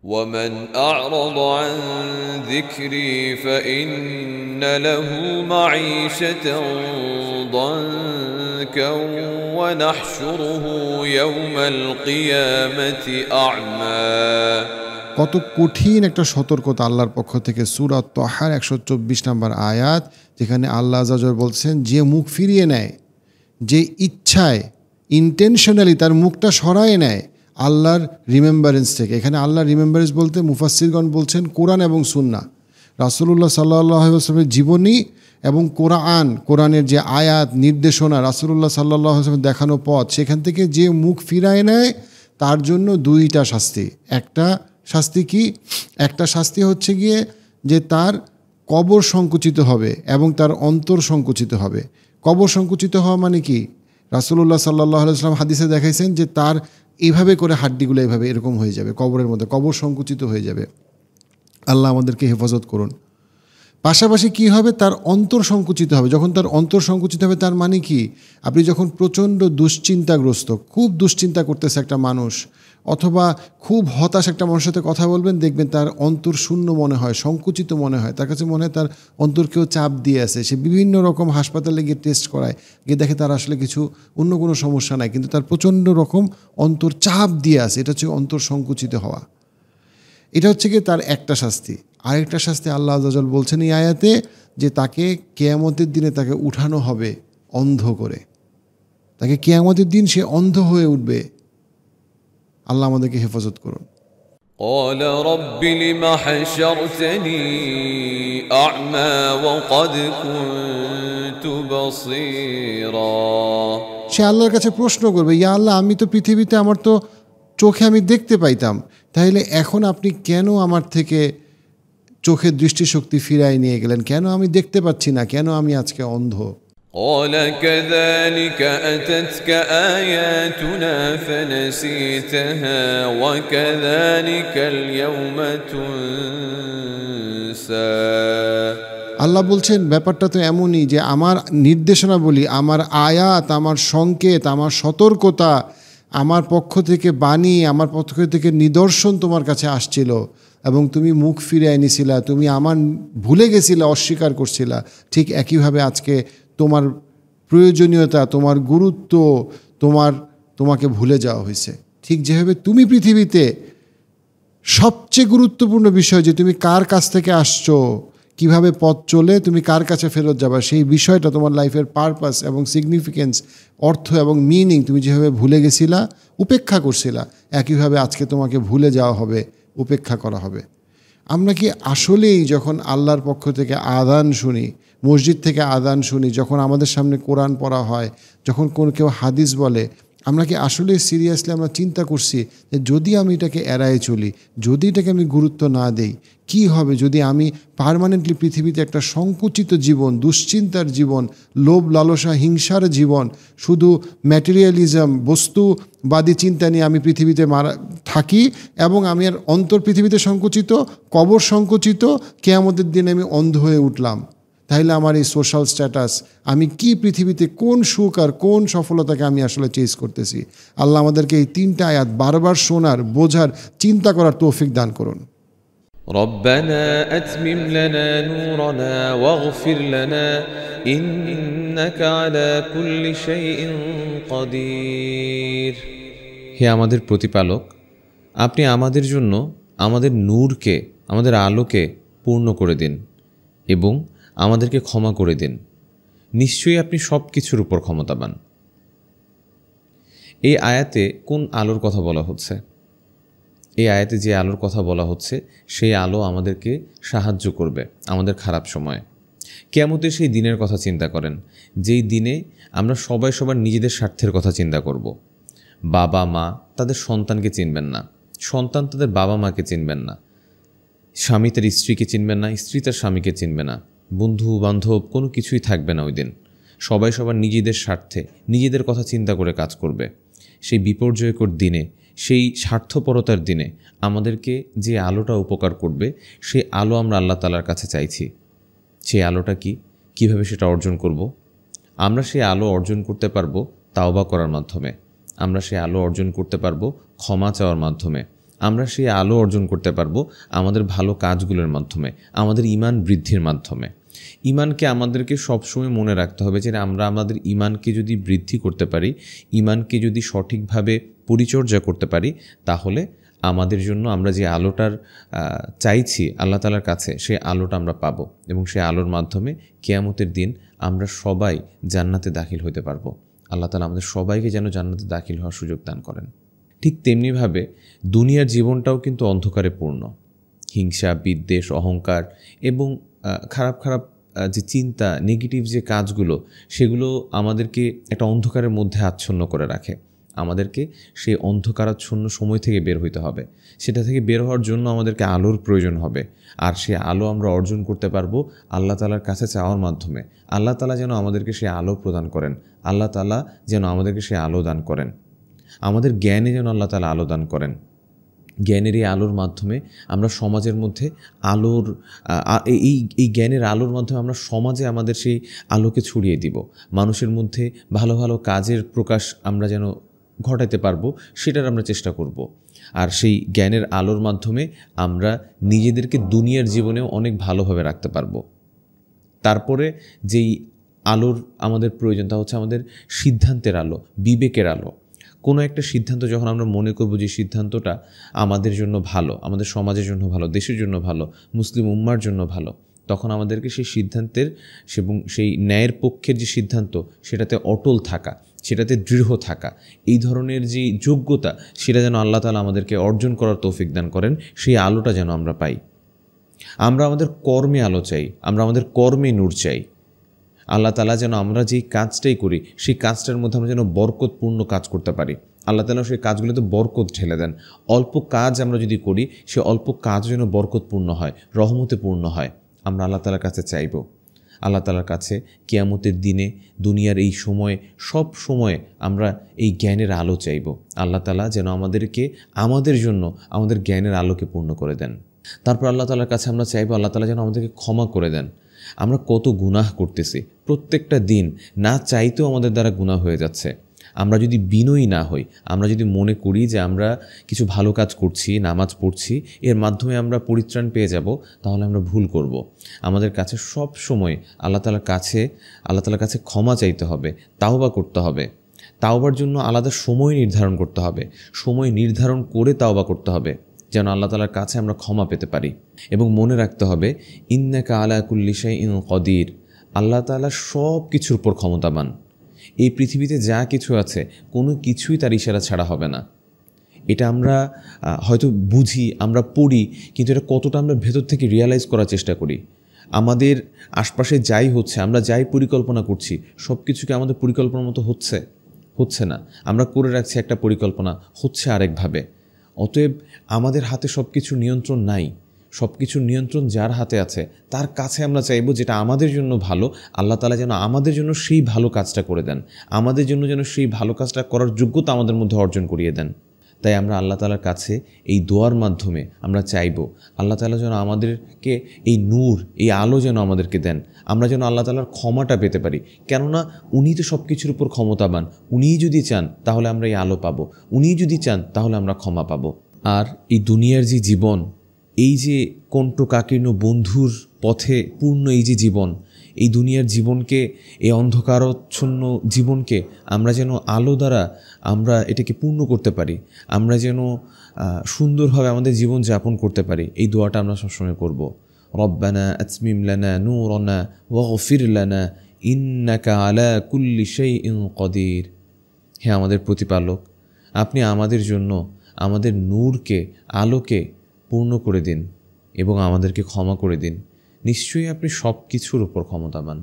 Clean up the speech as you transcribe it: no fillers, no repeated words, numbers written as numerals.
ومن أعرض عن ذكري فإن له معيشة ضنكا ونحشره يوم القيامة أعمى। কত কঠিন একটা সতর্কতা আল্লাহর পক্ষ থেকে। সূরা তাহার 124 নম্বর আয়াত, যেখানে আল্লাহ আযজা ওয়াজাল বলছেন, যে মুখ ফিরিয়ে নেয়, যে ইচ্ছায় ইন্টেনশনালি তার মুখটা সরায় নেয় আল্লাহর রিমেম্বারেন্স থেকে। এখানে আল্লাহর রিমেম্বারেন্স বলতে মুফাসসিরগণ বলছেন কোরআন এবং সুন্নাহ, রাসূলুল্লাহ সাল্লাল্লাহু আলাইহি ওয়াসাল্লামের জীবনী এবং কোরআনের যে আয়াত নির্দেশনা, রাসূলুল্লাহ সাল্লাল্লাহু আলাইহি ওয়াসাল্লাম দেখানো পথ, সেখান থেকে যে মুখ ফিরায় নেয় তার জন্য দুইটা শাস্তি। একটা শাস্তি কি? একটা শাস্তি হচ্ছে গিয়ে যে তার কবর সংকুচিত হবে এবং তার অন্তর সংকুচিত হবে। কবর সংকুচিত হওয়া মানে কি? রাসূলুল্লাহ সাল্লাল্লাহু আলাইহি ওয়াসাল্লাম হাদিসে দেখাইছেন যে তার এইভাবে করে হাড্ডিগুলো এইভাবে এরকম হয়ে যাবে কবরের মধ্যে, কবর সংকুচিত হয়ে যাবে। আল্লাহ আমাদেরকে হেফাজত করুন। পাশাপাশি কি হবে? তার অন্তর সংকুচিত হবে। যখন তার অন্তর সংকুচিত হবে তার মানে কি? আপনি যখন প্রচণ্ড দুশ্চিন্তাগ্রস্ত, খুব দুশ্চিন্তা করতেছে একটা মানুষ, অথবা খুব হতাশ একটা মানুষের সাথে কথা বলবেন, দেখবেন তার অন্তর শূন্য মনে হয়, সংকুচিত মনে হয়, তার কাছে মনে হয় তার অন্তর কেউ চাপ দিয়ে আছে। সে বিভিন্ন রকম হাসপাতালে গিয়ে টেস্ট করায়, গিয়ে দেখে তার আসলে কিছু অন্য কোনো সমস্যা নাই, কিন্তু তার প্রচণ্ড রকম অন্তর চাপ দিয়ে আছে। এটা হচ্ছে অন্তর সংকুচিত হওয়া। এটা হচ্ছে কি তার একটা শাস্তি। আরেকটা শাস্তি আল্লাহ আযজা ওয়াজাল বলছেন এই আয়াতে, যে তাকে কিয়ামতের দিনে তাকে উঠানো হবে অন্ধ করে। তাকে কিয়ামতের দিন সে অন্ধ হয়ে উঠবে। আল্লাহ আমাদেরকে হেফাজত করুন। قال رب لم حشرتني أعمى وقد كنت بصيرا। সে আল্লাহর কাছে প্রশ্ন করবে, ইয়া আল্লাহ, আমি তো পৃথিবীতে আমার তো চোখে আমি দেখতে পাইতাম, তাহলে এখন আপনি কেন আমার থেকে চোখের দৃষ্টিশক্তি ফিরায় নিয়ে গেলেন? কেন আমি দেখতে পাচ্ছি না? কেন আমি আজকে অন্ধ? قال كذلك أتتك آياتنا فنسيتها وكذلك اليوم تنسى। আল্লাহ বলছেন, ব্যাপারটা তো এমনই যে আমার নির্দেশনা বলি, আমার আয়াত, আমার সংকেত, আমার সতর্কতা, আমার পক্ষ থেকে বাণী, আমার পক্ষ থেকে নিদর্শন তোমার কাছে আসছিল এবং তুমি মুখ ফিরে এনেছিলা, তুমি আমার ভুলে গেছিলা, অস্বীকার করছিলা। ঠিক একইভাবে আজকে তোমার প্রয়োজনীয়তা, তোমার গুরুত্ব, তোমাকে ভুলে যাওয়া হয়েছে। ঠিক যেভাবে তুমি পৃথিবীতে সবচেয়ে গুরুত্বপূর্ণ বিষয় যে তুমি কার কাছ থেকে আসছো, কিভাবে পথ চলে তুমি কার কাছে ফেরত যাবা, সেই বিষয়টা, তোমার লাইফের পারপাস এবং সিগনিফিকেন্স, অর্থ এবং মিনিং তুমি যেভাবে ভুলে গেছিলা, উপেক্ষা করছিলা, একইভাবে আজকে তোমাকে ভুলে যাওয়া হবে, উপেক্ষা করা হবে। আমরা কি আসলেই যখন আল্লাহর পক্ষ থেকে আযান শুনি, মসজিদ থেকে আযান শুনি, যখন আমাদের সামনে কোরআন পড়া হয়, যখন কেউ হাদিস বলে, আমরা কি আসলে সিরিয়াসলি আমরা চিন্তা করছি যে যদি আমি এটাকে এড়ায়ে চলি, যদি এটাকে আমি গুরুত্ব না দেই, কি হবে যদি আমি পার্মানেন্টলি পৃথিবীতে একটা সংকুচিত জীবন, দুশ্চিন্তার জীবন, লোভ লালসা হিংসার জীবন, শুধু ম্যাটেরিয়ালিজম, বস্তুবাদী চিন্তা নিয়ে আমি পৃথিবীতে থাকি, এবং আমি আর অন্তর পৃথিবীতে সংকুচিত, কবর সংকুচিত, কিয়ামতের দিনে আমি অন্ধ হয়ে উঠলাম। তাহলে আমার এই সোশ্যাল স্ট্যাটাস, আমি কি পৃথিবীতে কোন সুখ আর কোন সফলতাকে আমি আসলে চেজ করতেছি? আল্লাহ আমাদেরকে এই তিনটা আয়াত বারবার শোনার, বোঝার, চিন্তা করার তৌফিক দান করুন। ربنا أتمم لنا نورنا واغفر لنا إنك على كل شيء قدير। হে আমাদের প্রতিপালক, আপনি আমাদের জন্য আমাদের নূরকে, আমাদের আলোকে পূর্ণ করে দিন এবং আমাদেরকে ক্ষমা করে দিন। নিশ্চয়ই আপনি সব কিছুর উপর ক্ষমতাবান। এই আয়াতে কোন আলোর কথা বলা হচ্ছে? এই আয়াতে যে আলোর কথা বলা হচ্ছে, সেই আলো আমাদেরকে সাহায্য করবে আমাদের খারাপ সময়ে। কিয়ামতের সেই দিনের কথা চিন্তা করেন, যেই দিনে আমরা সবাই সবার নিজেদের স্বার্থের কথা চিন্তা করব। বাবা মা তাদের সন্তানকে চিনবেন না, সন্তান তাদের বাবা মাকে চিনবেন না, স্বামী তার স্ত্রীকে চিনবেন না, স্ত্রী তার স্বামীকে চিনবে না, বন্ধু বান্ধব কোনো কিছুই থাকবে না ওই দিন। সবাই সবার নিজেদের স্বার্থে, নিজেদের কথা চিন্তা করে কাজ করবে। সেই বিপর্যয়কর দিনে, সেই স্বার্থপরতার দিনে আমাদেরকে যে আলোটা উপকার করবে, সেই আলো আমরা আল্লাহ তাআলার কাছে চাইছি। সেই আলোটা কি? কিভাবে সেটা অর্জন করব? আমরা সেই আলো অর্জন করতে পারবো তাওবা করার মাধ্যমে। আমরা সেই আলো অর্জন করতে পারবো ক্ষমা চাওয়ার মাধ্যমে। আমরা সেই আলো অর্জন করতে পারবো আমাদের ভালো কাজগুলোর মাধ্যমে, আমাদের ঈমান বৃদ্ধির মাধ্যমে। ঈমানকে আমাদেরকে সবসময় মনে রাখতে হবে যে আমরা আমাদের ঈমানকে যদি বৃদ্ধি করতে পারি, ঈমানকে যদি সঠিকভাবে পরিচর্যা করতে পারি, তাহলে আমাদের জন্য আমরা যে আলোটার চাইছি আল্লাহ তাআলার কাছে, সেই আলোটা আমরা পাবো এবং সেই আলোর মাধ্যমে কিয়ামতের দিন আমরা সবাই জান্নাতে দাখিল হতে পারবো। আল্লাহ তাআলা আমাদের সবাইকে যেন জান্নাতে দাখিল হওয়ার সুযোগ দান করেন। ঠিক তেমনিভাবে দুনিয়ার জীবনটাও কিন্তু অন্ধকারে পূর্ণ। হিংসা, বিদ্বেষ, অহংকার এবং খারাপ খারাপ যে চিন্তা, নেগেটিভ যে কাজগুলো, সেগুলো আমাদেরকে একটা অন্ধকারের মধ্যে আচ্ছন্ন করে রাখে। আমাদেরকে সেই অন্ধকারাচ্ছন্ন সময় থেকে বের হইতে হবে। সেটা থেকে বের হওয়ার জন্য আমাদেরকে আলোর প্রয়োজন হবে, আর সেই আলো আমরা অর্জন করতে পারবো আল্লাহ তাআলার কাছে চাওয়ার মাধ্যমে। আল্লাহ তাআলা যেন আমাদেরকে সেই আলো প্রদান করেন, আল্লাহ তাআলা যেন আমাদেরকে সেই আলো দান করেন, আমাদের জ্ঞানে যেন আল্লাহ তাআলা আলো দান করেন। জ্ঞানের এই আলোর মাধ্যমে আমরা সমাজের মধ্যে আলোর এই জ্ঞানের আলোর মাধ্যমে আমরা সমাজে আমাদের সেই আলোকে ছড়িয়ে দিব। মানুষের মধ্যে ভালো ভালো কাজের প্রকাশ আমরা যেন ঘটাতে পারবো, সেটার আমরা চেষ্টা করব। আর সেই জ্ঞানের আলোর মাধ্যমে আমরা নিজেদেরকে দুনিয়ার জীবনেও অনেক ভালোভাবে রাখতে পারবো। তারপরে যেই আলোর আমাদের প্রয়োজন, তা হচ্ছে আমাদের সিদ্ধান্তের আলো, বিবেকের আলো। কোনো একটা সিদ্ধান্ত যখন আমরা মনে করব যে সিদ্ধান্তটা আমাদের জন্য ভালো, আমাদের সমাজের জন্য ভালো, দেশের জন্য ভালো, মুসলিম উম্মার জন্য ভালো, তখন আমাদেরকে সেই সিদ্ধান্তের এবং সেই ন্যায়ের পক্ষের যে সিদ্ধান্ত, সেটাতে অটল থাকা, সেটাতে দৃঢ় থাকা, এই ধরনের যে যোগ্যতা, সেটা যেন আল্লাহ তাআলা আমাদেরকে অর্জন করার তৌফিক দান করেন। সেই আলোটা যেন আমরা পাই। আমরা আমাদের কর্মে আলো চাই, আমরা আমাদের কর্মে নূর চাই। আল্লাহ তাআলা যেন আমরা যেই কাজটাই করি, সেই কাজটার মধ্যে আমরা যেন বরকতপূর্ণ কাজ করতে পারি। আল্লাহ তাআলা সেই কাজগুলোতে বরকত ঢেলে দেন। অল্প কাজ আমরা যদি করি, সে অল্প কাজ যেন বরকতপূর্ণ হয়, রহমতে পূর্ণ হয়। আমরা আল্লাহ তাআলার কাছে চাইব। আল্লাহ তাআলার কাছে কিয়ামতের দিনে, দুনিয়ার এই সময়ে, সব সময়ে আমরা এই জ্ঞানের আলো চাইব। আল্লাহ তাআলা যেন আমাদেরকে আমাদের জন্য আমাদের জ্ঞানের আলোকে পূর্ণ করে দেন। তারপর আল্লাহ তাআলার কাছে আমরা চাইব আল্লাহ তাআলা যেন আমাদেরকে ক্ষমা করে দেন। আমরা কত গুনাহ করতেছি, প্রত্যেকটা দিন না চাইতেও আমাদের দ্বারা গুনাহ হয়ে যাচ্ছে। আমরা যদি বিনয়ী না হই, আমরা যদি মনে করি যে আমরা কিছু ভালো কাজ করছি, নামাজ পড়ছি, এর মাধ্যমে আমরা পরিত্রাণ পেয়ে যাব, তাহলে আমরা ভুল করব। আমাদের কাছে সব সময় আল্লাহ তাআলার কাছে ক্ষমা চাইতে হবে, তাওবা করতে হবে। তাওবার জন্য আলাদা সময় নির্ধারণ করতে হবে, সময় নির্ধারণ করে তাওবা করতে হবে, যেন আল্লাহ তাআলার কাছে আমরা ক্ষমা পেতে পারি। এবং মনে রাখতে হবে ইন্নাকা আলা কুল্লি শাইইন কদির, আল্লাহ তাআলা সব কিছুর উপর ক্ষমতাবান। এই পৃথিবীতে যা কিছু আছে, কোনো কিছুই তার ইশারা ছাড়া হবে না। এটা আমরা হয়তো বুঝি, আমরা পড়ি, কিন্তু এটা কতটা আমরা ভেতর থেকে রিয়ালাইজ করার চেষ্টা করি। আমাদের আশপাশে যাই হচ্ছে, আমরা যাই পরিকল্পনা করছি, সব কিছুকে আমাদের পরিকল্পনার মতো হচ্ছে না। আমরা করে রাখছি একটা পরিকল্পনা, হচ্ছে আরেকভাবে। অতএব আমাদের হাতে সব কিছুর নিয়ন্ত্রণ নাই। সব কিছুর নিয়ন্ত্রণ যার হাতে আছে, তার কাছে আমরা চাইব যেটা আমাদের জন্য ভালো। আল্লাহ তাআলা যেন আমাদের জন্য সেই ভালো কাজটা করে দেন, আমাদের জন্য যেন সেই ভালো কাজটা করার যোগ্যতা আমাদের মধ্যে অর্জন করিয়ে দেন। তাই আমরা আল্লাহ তাআলার কাছে এই দোয়ার মাধ্যমে আমরা চাইব আল্লাহ তাআলা যেন আমাদেরকে এই নূর, এই আলো যেন আমাদেরকে দেন, আমরা যেন আল্লাহ তাআলার ক্ষমাটা পেতে পারি। কেননা উনি তো সব কিছুর উপর ক্ষমতাবান। উনিই যদি চান তাহলে আমরা এই আলো পাবো, উনিই যদি চান তাহলে আমরা ক্ষমা পাবো। আর এই দুনিয়ার যে জীবন, এই যে কণ্টকাকীর্ণ বন্ধুর পথে পূর্ণ এই যে জীবন, এই দুনিয়ার জীবনকে, এই অন্ধকারাচ্ছন্ন জীবনকে আমরা যেন আলো দ্বারা আমরা এটাকে পূর্ণ করতে পারি, আমরা যেন সুন্দরভাবে আমাদের জীবন যাপন করতে পারি। এই দোয়াটা আমরা সবসময় করব। রব্বানা আতমিম লানা নূরানা ওয়াগফির লানা ইন্নাকা আলা কুল্লি শাইইন কদির। হে আমাদের প্রতিপালক, আপনি আমাদের জন্য আমাদের নূরকে, আলোকে পূর্ণ করে দিন এবং আমাদেরকে ক্ষমা করে দিন। নিশ্চয়ই আপনি সব কিছুর উপর ক্ষমতাবান।